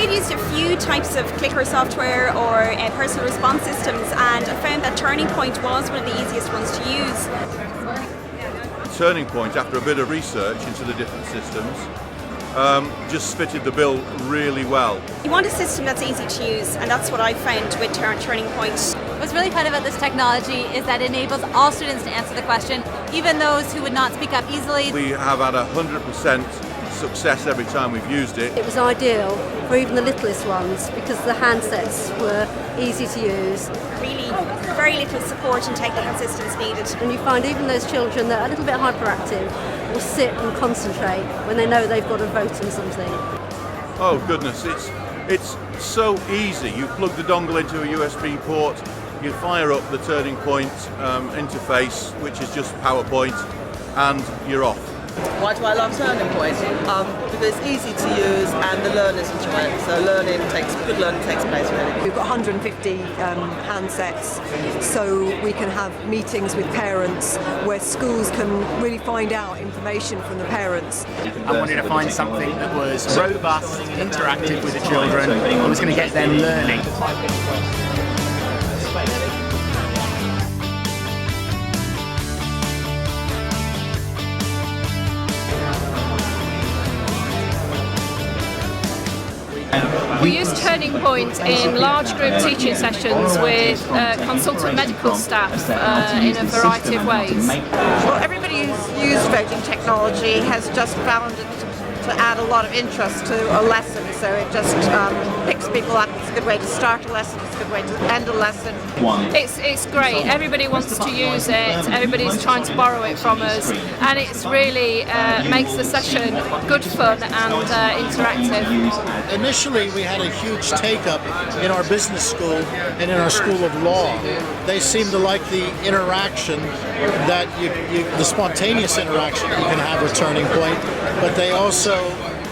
I've used a few types of clicker software or personal response systems, and I found that TurningPoint was one of the easiest ones to use. TurningPoint, after a bit of research into the different systems, just fitted the bill really well. You want a system that's easy to use, and that's what I found with TurningPoint. What's really fun about this technology is that it enables all students to answer the question, even those who would not speak up easily. We have had 100% success every time we've used it. It was ideal for even the littlest ones because the handsets were easy to use. Really, very little support and technical assistance needed. And you find even those children that are a little bit hyperactive will sit and concentrate when they know they've got to vote on something. Oh goodness, it's so easy. You plug the dongle into a USB port, you fire up the TurningPoint interface, which is just PowerPoint, and you're off. Why do I love TurningPoint? Because it's easy to use and the learners enjoy it. So good learning takes place really. We've got 150 handsets, so we can have meetings with parents where schools can really find out information from the parents. I wanted to find something that was robust, interactive with the children, and was going to get them learning. We use TurningPoint in large group teaching sessions with consultant medical staff in a variety of ways. Well, everybody who's used voting technology has just found it to add a lot of interest to a lesson, so it just picks people up. It's a good way to start a lesson, it's a good way to end a lesson. It's great, everybody wants to use it, everybody's trying to borrow it from us, and it's really makes the session good fun and interactive. Initially we had a huge take-up in our business school and in our school of law. They seem to like the interaction, that the spontaneous interaction you can have with TurningPoint, but they also,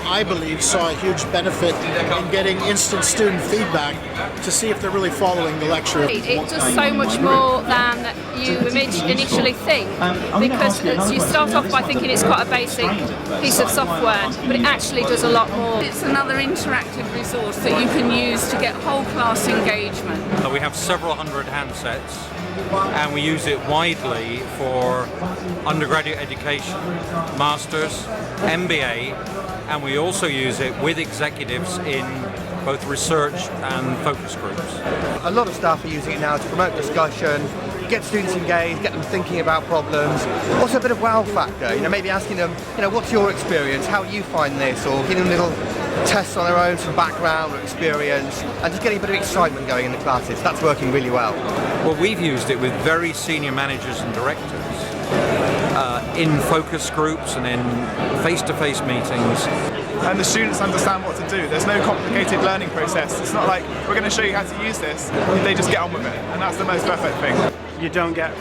I believe, saw a huge benefit in getting instant student feedback to see if they're really following the lecture. It does so much more than you initially think, because you start off by thinking it's quite a basic piece of software, but it actually does a lot more. It's another interactive resource that you can use to get whole class engagement. We have several hundred handsets, and we use it widely for undergraduate education, masters, MBA, and we also use it with executives in both research and focus groups. A lot of staff are using it now to promote discussion, get students engaged, get them thinking about problems. Also a bit of wow factor, maybe asking them, what's your experience, how you find this, or giving them little tests on their own, some background or experience, and just getting a bit of excitement going in the classes. That's working really well. Well, we've used it with very senior managers and directors in focus groups and in face-to-face meetings. And the students understand what to do. There's no complicated learning process. It's not like, we're going to show you how to use this. They just get on with it, and that's the most perfect thing. You don't get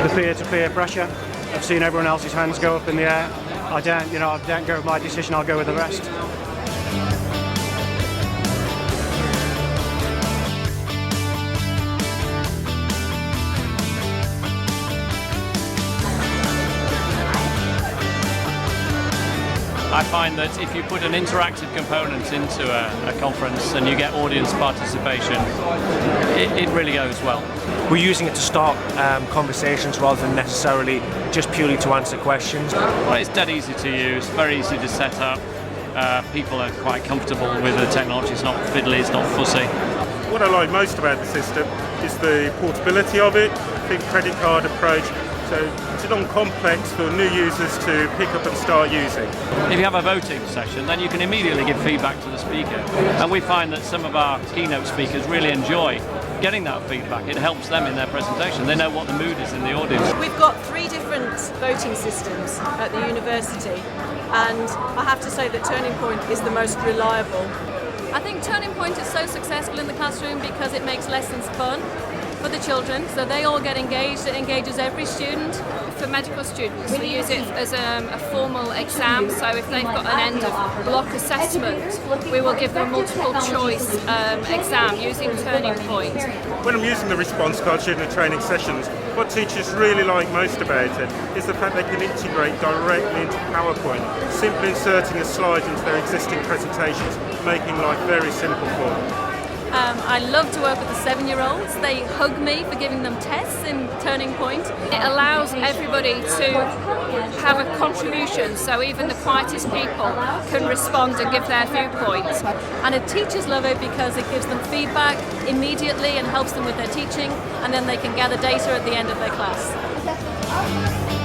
the peer-to-peer pressure. I've seen everyone else's hands go up in the air. I don't go with my decision, I'll go with the rest. I find that if you put an interactive component into a conference and you get audience participation, it really goes well. We're using it to start conversations rather than necessarily just purely to answer questions. Well, it's dead easy to use, very easy to set up. People are quite comfortable with the technology. It's not fiddly, it's not fussy. What I like most about the system is the portability of it, the credit card approach. So it's non-complex for new users to pick up and start using. If you have a voting session, then you can immediately give feedback to the speaker. And we find that some of our keynote speakers really enjoy getting that feedback. It helps them in their presentation. They know what the mood is in the audience. We've got 3 different voting systems at the university, and I have to say that TurningPoint is the most reliable. I think TurningPoint is so successful in the classroom because it makes lessons fun for the children, so they all get engaged. It engages every student. For medical students, we use it as a formal exam, so if they've got an end of block assessment, we will give them a multiple choice exam using TurningPoint. When I'm using the response cards during the training sessions, what teachers really like most about it is the fact they can integrate directly into PowerPoint, simply inserting a slide into their existing presentations. making life very simple for them. I love to work with the 7-year-olds. They hug me for giving them tests in TurningPoint. It allows everybody to have a contribution, so even the quietest people can respond and give their viewpoint. And the teachers love it because it gives them feedback immediately and helps them with their teaching, and then they can gather data at the end of their class.